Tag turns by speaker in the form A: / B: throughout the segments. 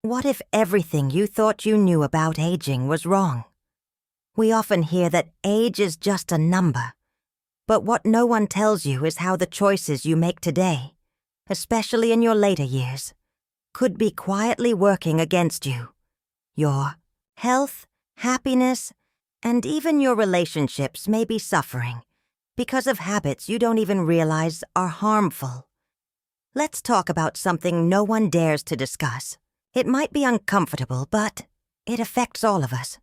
A: What if everything you thought you knew about aging was wrong? We often hear that age is just a number, but what no one tells you is how the choices you make today, especially in your later years, could be quietly working against you. Your health, happiness, and even your relationships may be suffering because of habits you don't even realize are harmful. Let's talk about something no one dares to discuss. It might be uncomfortable, but it affects all of us.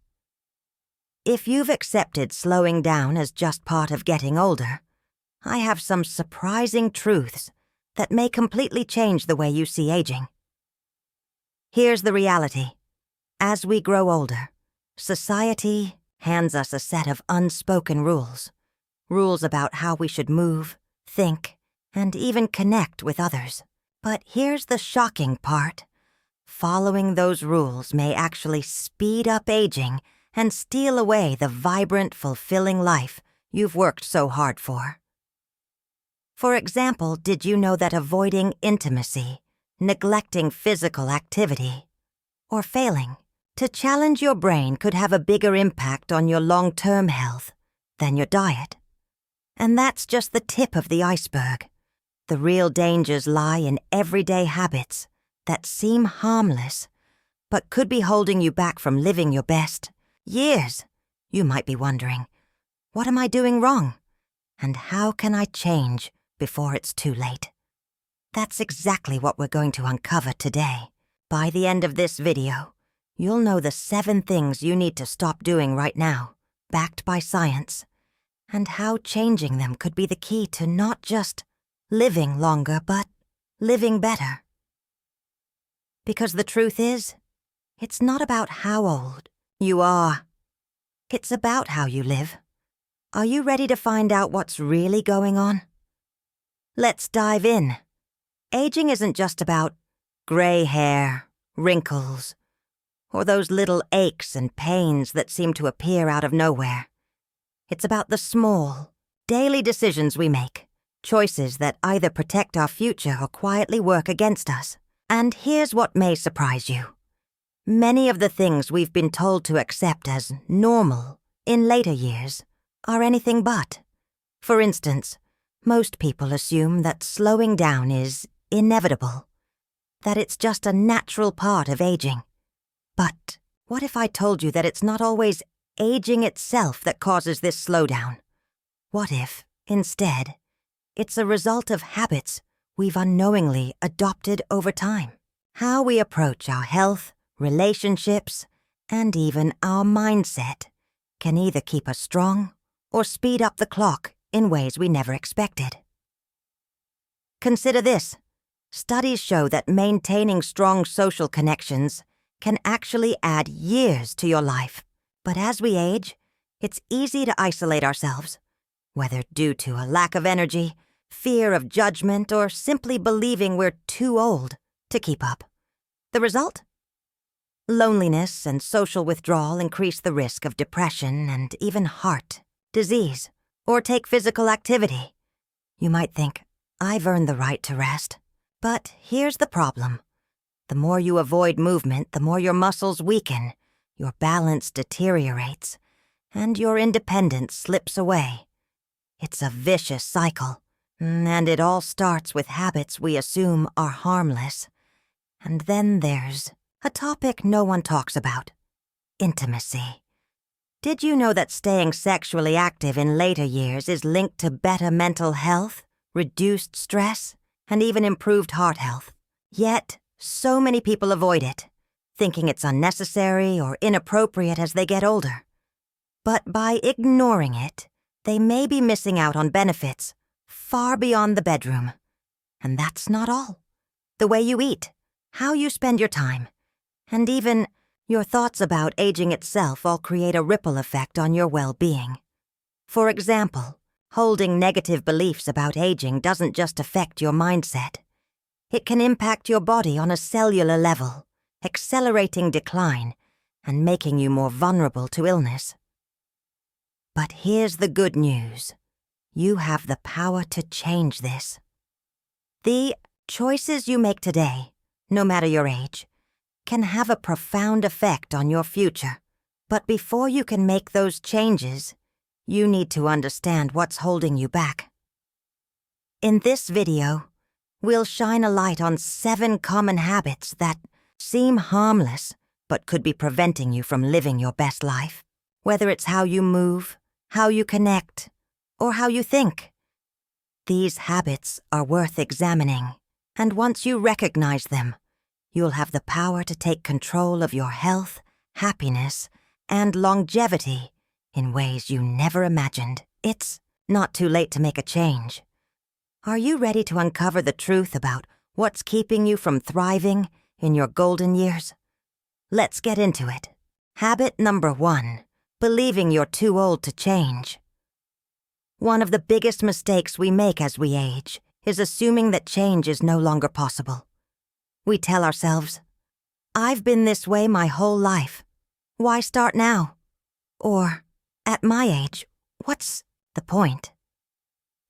A: If you've accepted slowing down as just part of getting older, I have some surprising truths that may completely change the way you see aging. Here's the reality. As we grow older, society hands us a set of unspoken rules. Rules about how we should move, think, and even connect with others. But here's the shocking part. Following those rules may actually speed up aging and steal away the vibrant, fulfilling life you've worked so hard for. For example, did you know that avoiding intimacy, neglecting physical activity, or failing to challenge your brain could have a bigger impact on your long-term health than your diet? And that's just the tip of the iceberg. The real dangers lie in everyday habits that seem harmless, but could be holding you back from living your best years. You might be wondering, what am I doing wrong? And how can I change before it's too late? That's exactly what we're going to uncover today. By the end of this video, you'll know the 7 things you need to stop doing right now, backed by science, and how changing them could be the key to not just living longer, but living better. Because the truth is, it's not about how old you are. It's about how you live. Are you ready to find out what's really going on? Let's dive in. Aging isn't just about gray hair, wrinkles, or those little aches and pains that seem to appear out of nowhere. It's about the small, daily decisions we make, choices that either protect our future or quietly work against us. And here's what may surprise you. Many of the things we've been told to accept as normal in later years are anything but. For instance, most people assume that slowing down is inevitable, that it's just a natural part of aging. But what if I told you that it's not always aging itself that causes this slowdown? What if, instead, it's a result of habits we've unknowingly adopted over time? How we approach our health, relationships, and even our mindset can either keep us strong or speed up the clock in ways we never expected. Consider this. Studies show that maintaining strong social connections can actually add years to your life. But as we age, it's easy to isolate ourselves, whether due to a lack of energy, fear of judgment, or simply believing we're too old to keep up. The result? Loneliness and social withdrawal increase the risk of depression and even heart disease. Or take physical activity. You might think, I've earned the right to rest. But here's the problem. The more you avoid movement, the more your muscles weaken, your balance deteriorates, and your independence slips away. It's a vicious cycle. And it all starts with habits we assume are harmless. And then there's a topic no one talks about: intimacy. Did you know that staying sexually active in later years is linked to better mental health, reduced stress, and even improved heart health? Yet, so many people avoid it, thinking it's unnecessary or inappropriate as they get older. But by ignoring it, they may be missing out on benefits far beyond the bedroom. And that's not all. The way you eat, how you spend your time, and even your thoughts about aging itself all create a ripple effect on your well-being. For example, holding negative beliefs about aging doesn't just affect your mindset. It can impact your body on a cellular level, accelerating decline and making you more vulnerable to illness. But here's the good news. You have the power to change this. The choices you make today, no matter your age, can have a profound effect on your future. But before you can make those changes, you need to understand what's holding you back. In this video, we'll shine a light on 7 common habits that seem harmless but could be preventing you from living your best life. Whether it's how you move, how you connect, or how you think. These habits are worth examining, and once you recognize them, you'll have the power to take control of your health, happiness, and longevity in ways you never imagined. It's not too late to make a change. Are you ready to uncover the truth about what's keeping you from thriving in your golden years? Let's get into it. Habit number 1. Believing you're too old to change. One of the biggest mistakes we make as we age is assuming that change is no longer possible. We tell ourselves, "I've been this way my whole life. Why start now?" Or, "At my age, what's the point?"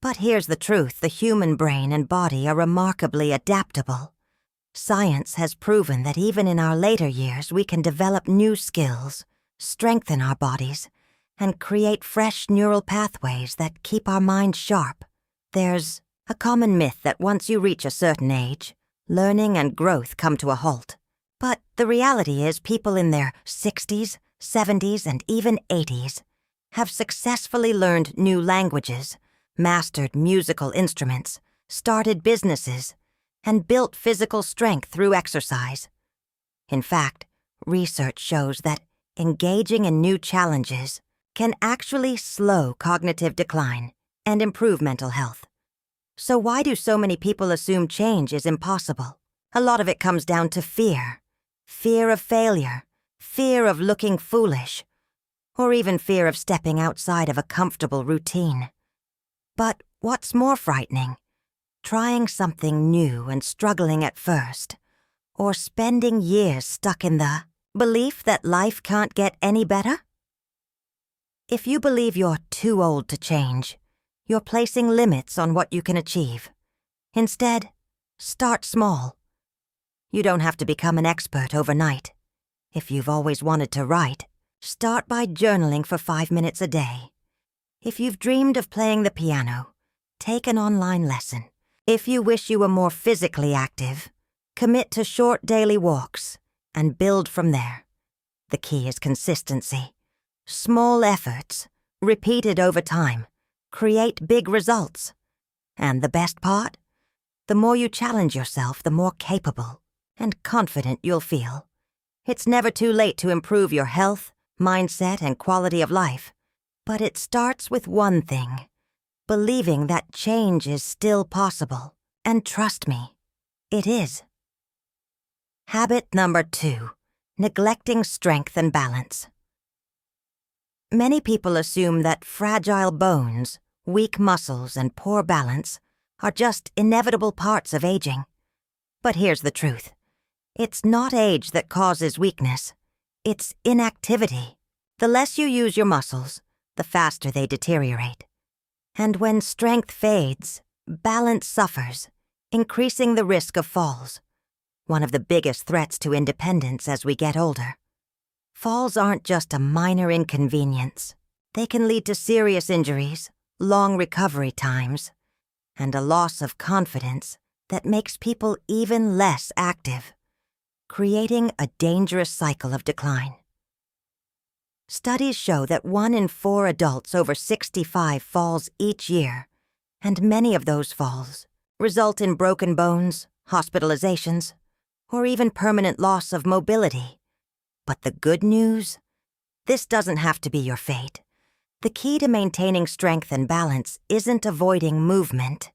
A: But here's the truth: the human brain and body are remarkably adaptable. Science has proven that even in our later years we can develop new skills, strengthen our bodies, and create fresh neural pathways that keep our minds sharp. There's a common myth that once you reach a certain age, learning and growth come to a halt. But the reality is people in their 60s, 70s, and even 80s have successfully learned new languages, mastered musical instruments, started businesses, and built physical strength through exercise. In fact, research shows that engaging in new challenges can actually slow cognitive decline and improve mental health. So why do so many people assume change is impossible? A lot of it comes down to fear. Fear of failure, fear of looking foolish, or even fear of stepping outside of a comfortable routine. But what's more frightening? Trying something new and struggling at first, or spending years stuck in the belief that life can't get any better? If you believe you're too old to change, you're placing limits on what you can achieve. Instead, start small. You don't have to become an expert overnight. If you've always wanted to write, start by journaling for 5 minutes a day. If you've dreamed of playing the piano, take an online lesson. If you wish you were more physically active, commit to short daily walks and build from there. The key is consistency. Small efforts, repeated over time, create big results. And the best part? The more you challenge yourself, the more capable and confident you'll feel. It's never too late to improve your health, mindset, and quality of life. But it starts with one thing: believing that change is still possible. And trust me, it is. Habit number 2. Neglecting strength and balance. Many people assume that fragile bones, weak muscles, and poor balance are just inevitable parts of aging. But here's the truth. It's not age that causes weakness. It's inactivity. The less you use your muscles, the faster they deteriorate. And when strength fades, balance suffers, increasing the risk of falls, one of the biggest threats to independence as we get older. Falls aren't just a minor inconvenience. They can lead to serious injuries, long recovery times, and a loss of confidence that makes people even less active, creating a dangerous cycle of decline. Studies show that 1 in 4 adults over 65 falls each year, and many of those falls result in broken bones, hospitalizations, or even permanent loss of mobility. But the good news? This doesn't have to be your fate. The key to maintaining strength and balance isn't avoiding movement,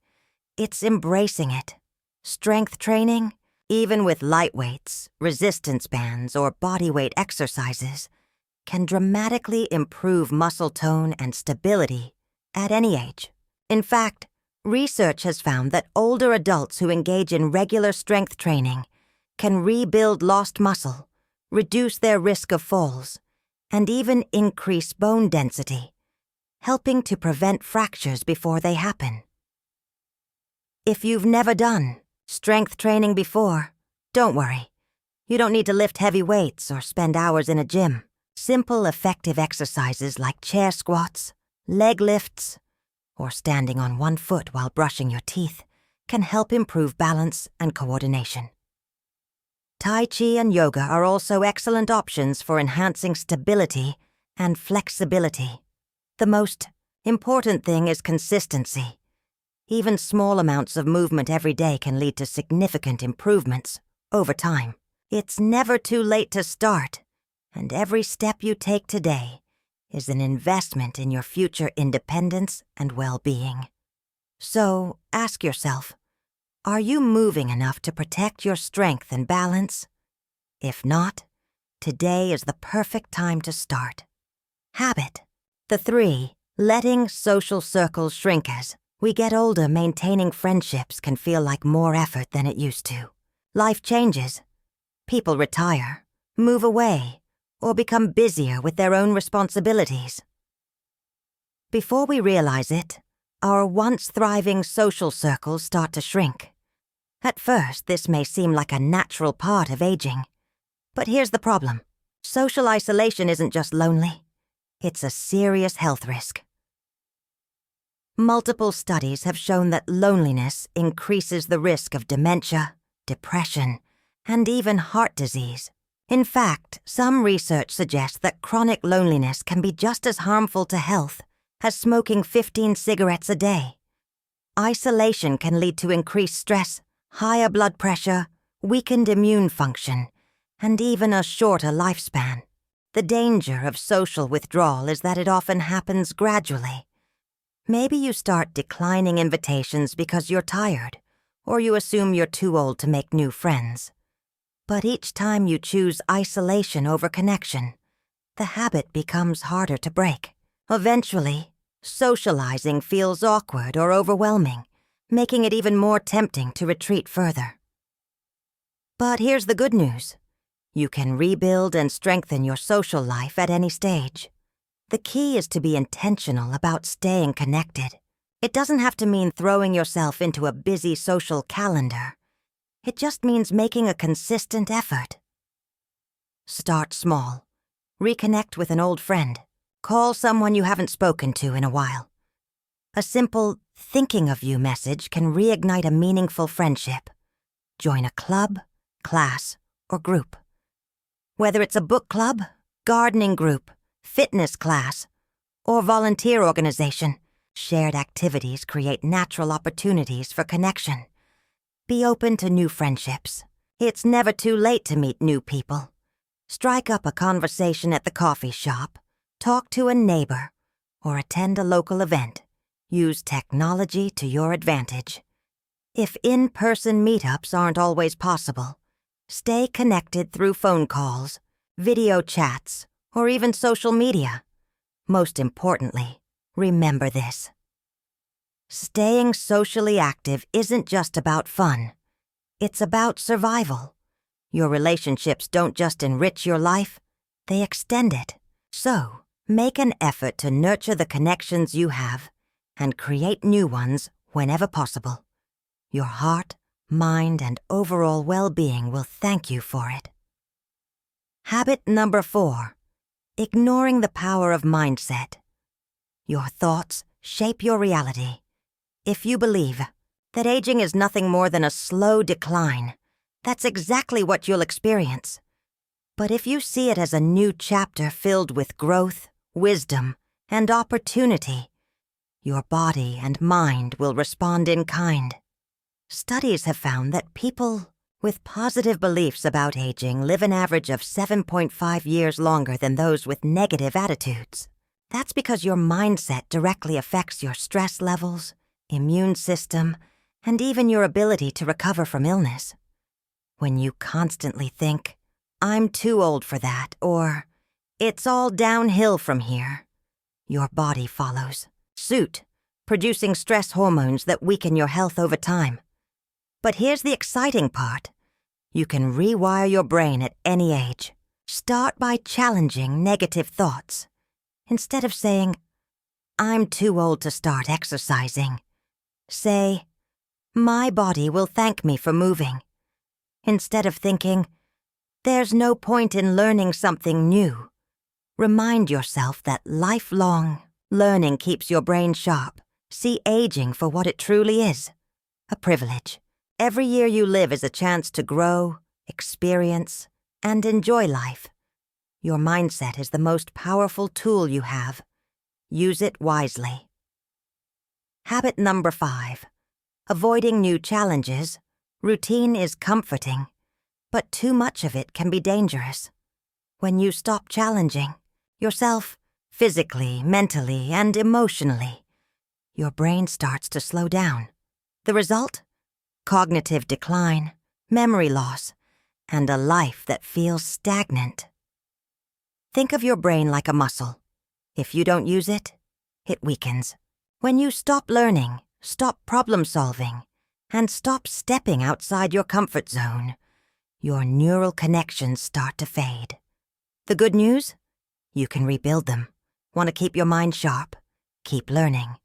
A: it's embracing it. Strength training, even with light weights, resistance bands, or bodyweight exercises, can dramatically improve muscle tone and stability at any age. In fact, research has found that older adults who engage in regular strength training can rebuild lost muscle, reduce their risk of falls, and even increase bone density, helping to prevent fractures before they happen. If you've never done strength training before, don't worry. You don't need to lift heavy weights or spend hours in a gym. Simple, effective exercises like chair squats, leg lifts, or standing on one foot while brushing your teeth can help improve balance and coordination. Tai Chi and yoga are also excellent options for enhancing stability and flexibility. The most important thing is consistency. Even small amounts of movement every day can lead to significant improvements over time. It's never too late to start, and every step you take today is an investment in your future independence and well-being. So, ask yourself, are you moving enough to protect your strength and balance? If not, today is the perfect time to start. Habit. The 3, letting social circles shrink. As we get older, maintaining friendships can feel like more effort than it used to. Life changes. People retire, move away, or become busier with their own responsibilities. Before we realize it, our once thriving social circles start to shrink. At first, this may seem like a natural part of aging. But here's the problem. Social isolation isn't just lonely. It's a serious health risk. Multiple studies have shown that loneliness increases the risk of dementia, depression, and even heart disease. In fact, some research suggests that chronic loneliness can be just as harmful to health as smoking 15 cigarettes a day. Isolation can lead to increased stress, higher blood pressure, weakened immune function, and even a shorter lifespan. The danger of social withdrawal is that it often happens gradually. Maybe you start declining invitations because you're tired, or you assume you're too old to make new friends. But each time you choose isolation over connection, the habit becomes harder to break. Eventually, socializing feels awkward or overwhelming, making it even more tempting to retreat further. But here's the good news. You can rebuild and strengthen your social life at any stage. The key is to be intentional about staying connected. It doesn't have to mean throwing yourself into a busy social calendar. It just means making a consistent effort. Start small. Reconnect with an old friend. Call someone you haven't spoken to in a while. A simple "thinking of you" message can reignite a meaningful friendship. Join a club, class, or group. Whether it's a book club, gardening group, fitness class, or volunteer organization, shared activities create natural opportunities for connection. Be open to new friendships. It's never too late to meet new people. Strike up a conversation at the coffee shop, talk to a neighbor, or attend a local event. Use technology to your advantage. If in-person meetups aren't always possible, stay connected through phone calls, video chats, or even social media. Most importantly, remember this. Staying socially active isn't just about fun. It's about survival. Your relationships don't just enrich your life, they extend it. So, make an effort to nurture the connections you have and create new ones whenever possible. Your heart, mind, and overall well-being will thank you for it. Habit number 4. Ignoring the power of mindset. Your thoughts shape your reality. If you believe that aging is nothing more than a slow decline, that's exactly what you'll experience. But if you see it as a new chapter filled with growth, wisdom, and opportunity, your body and mind will respond in kind. Studies have found that people with positive beliefs about aging live an average of 7.5 years longer than those with negative attitudes. That's because your mindset directly affects your stress levels, immune system, and even your ability to recover from illness. When you constantly think, "I'm too old for that," or "it's all downhill from here," your body follows suit, producing stress hormones that weaken your health over time. But here's the exciting part. You can rewire your brain at any age. Start by challenging negative thoughts. Instead of saying, "I'm too old to start exercising," say, "My body will thank me for moving." Instead of thinking, There's no point in learning something new. Remind yourself that lifelong learning keeps your brain sharp. See aging for what it truly is, a privilege. Every year you live is a chance to grow, experience, and enjoy life. Your mindset is the most powerful tool you have. Use it wisely. Habit number 5. Avoiding new challenges. Routine is comforting, but too much of it can be dangerous. When you stop challenging yourself physically, mentally, and emotionally, your brain starts to slow down. The result? Cognitive decline, memory loss, and a life that feels stagnant. Think of your brain like a muscle. If you don't use it, it weakens. When you stop learning, stop problem solving, and stop stepping outside your comfort zone, your neural connections start to fade. The good news? You can rebuild them. Want to keep your mind sharp? Keep learning.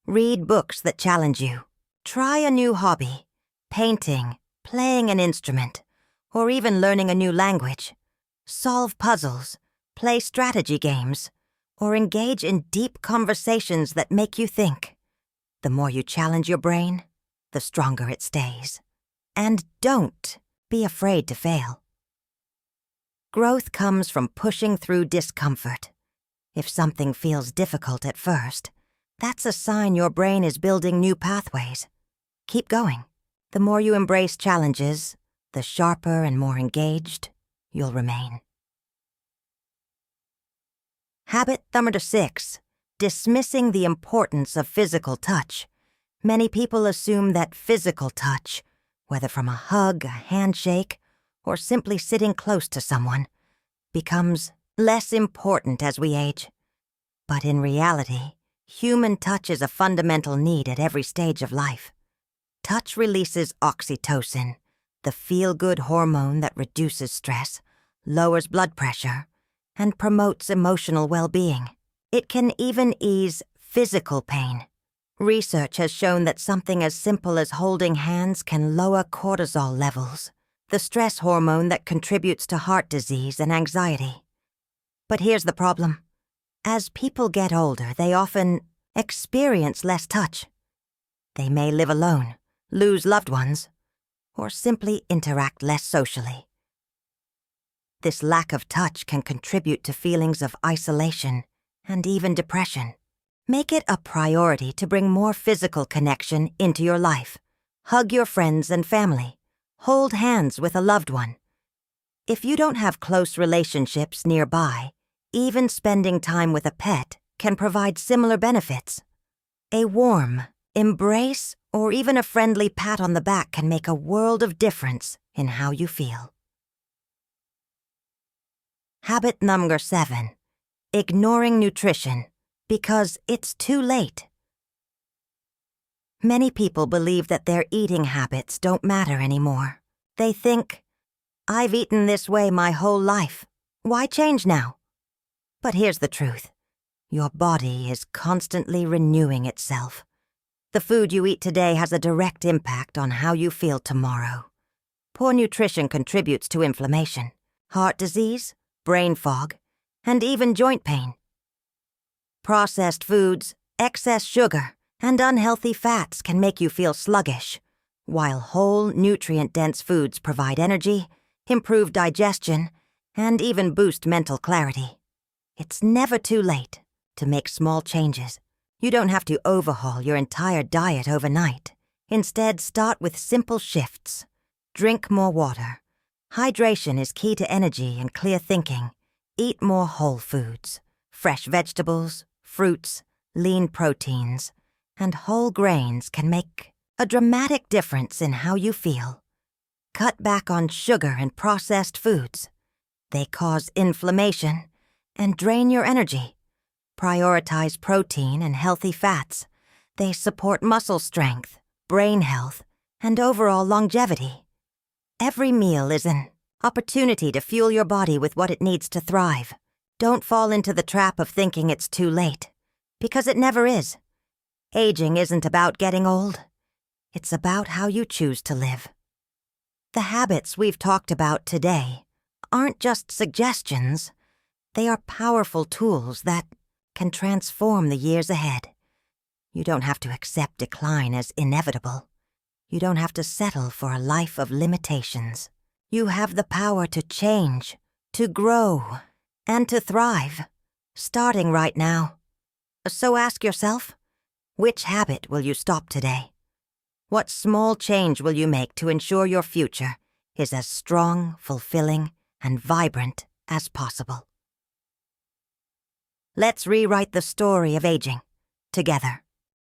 A: Read books that challenge you. Try a new hobby, painting, playing an instrument, or even learning a new language. Solve puzzles, play strategy games, or engage in deep conversations that make you think. The more you challenge your brain, the stronger it stays. And don't be afraid to fail. Growth comes from pushing through discomfort. If something feels difficult at first, that's a sign your brain is building new pathways. Keep going. The more you embrace challenges, the sharper and more engaged you'll remain. Habit number 6. Dismissing the importance of physical touch. Many people assume that physical touch, whether from a hug, a handshake, or simply sitting close to someone, becomes less important as we age. But in reality, human touch is a fundamental need at every stage of life. Touch releases oxytocin, the feel-good hormone that reduces stress, lowers blood pressure, and promotes emotional well-being. It can even ease physical pain. Research has shown that something as simple as holding hands can lower cortisol levels, the stress hormone that contributes to heart disease and anxiety. But here's the problem. As people get older, they often experience less touch. They may live alone, lose loved ones, or simply interact less socially. This lack of touch can contribute to feelings of isolation and even depression. Make it a priority to bring more physical connection into your life. Hug your friends and family. Hold hands with a loved one. If you don't have close relationships nearby, even spending time with a pet can provide similar benefits. A warm embrace or even a friendly pat on the back can make a world of difference in how you feel. Habit number 7. Ignoring nutrition because it's too late. Many people believe that their eating habits don't matter anymore. They think, I've eaten this way my whole life. Why change now? But here's the truth. Your body is constantly renewing itself. The food you eat today has a direct impact on how you feel tomorrow. Poor nutrition contributes to inflammation, heart disease, brain fog, and even joint pain. Processed foods, excess sugar, and unhealthy fats can make you feel sluggish, while whole, nutrient-dense foods provide energy, improve digestion, and even boost mental clarity. It's never too late to make small changes. You don't have to overhaul your entire diet overnight. Instead, start with simple shifts. Drink more water. Hydration is key to energy and clear thinking. Eat more whole foods, fresh vegetables, fruits, lean proteins, and whole grains can make a dramatic difference in how you feel. Cut back on sugar and processed foods. They cause inflammation and drain your energy. Prioritize protein and healthy fats. They support muscle strength, brain health, and overall longevity. Every meal is an opportunity to fuel your body with what it needs to thrive. Don't fall into the trap of thinking it's too late, because it never is. Aging isn't about getting old. It's about how you choose to live. The habits we've talked about today aren't just suggestions. They are powerful tools that can transform the years ahead. You don't have to accept decline as inevitable. You don't have to settle for a life of limitations. You have the power to change, to grow, and to thrive, starting right now. So ask yourself, which habit will you stop today? What small change will you make to ensure your future is as strong, fulfilling, and vibrant as possible? Let's rewrite the story of aging together.